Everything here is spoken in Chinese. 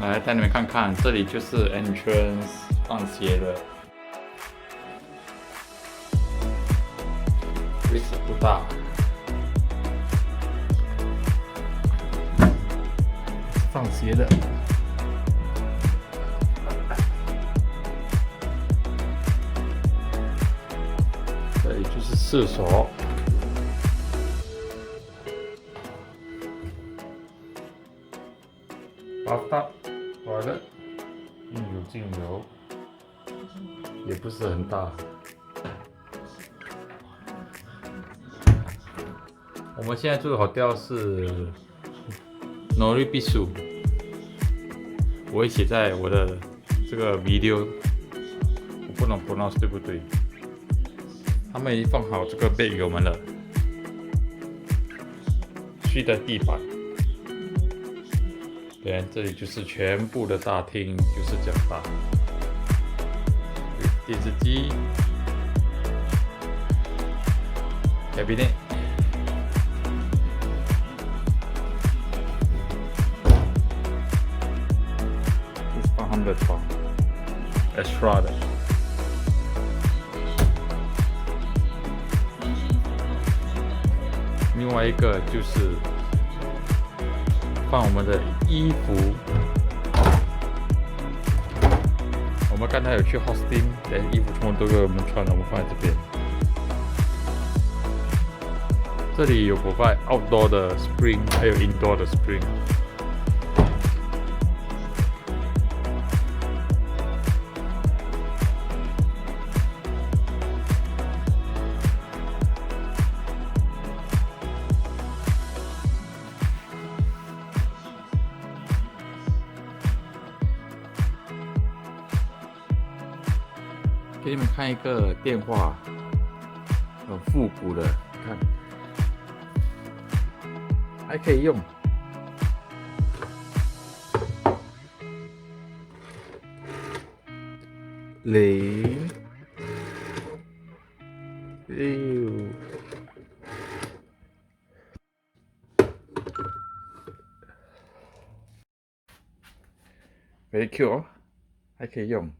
来带你们看看，这里就是 entrance 放鞋的，位置不大，放鞋的。这里就是厕所。bathtub 完了，应有尽有，也不是很大。我们现在住的 hotel 是 Nori Bisu， 我会写在我的这个 video， 我不能 pronounce 对不对？他们已经放好这个 bed 给我们了，睡在地板。对，这里就是全部的大厅，就是这样大。电视机 ，cabinet， 这是放他们的床 ，extra 的。另外一个就是放我们的衣服。我们刚才有去 hosting， 衣服全部都给我们穿了，我们放在这边。这里有 provide outdoor 的 spring， 还有 indoor 的 spring。给你们看一个电话，很复古的，看，还可以用。0、6， very cute 哦，还可以用。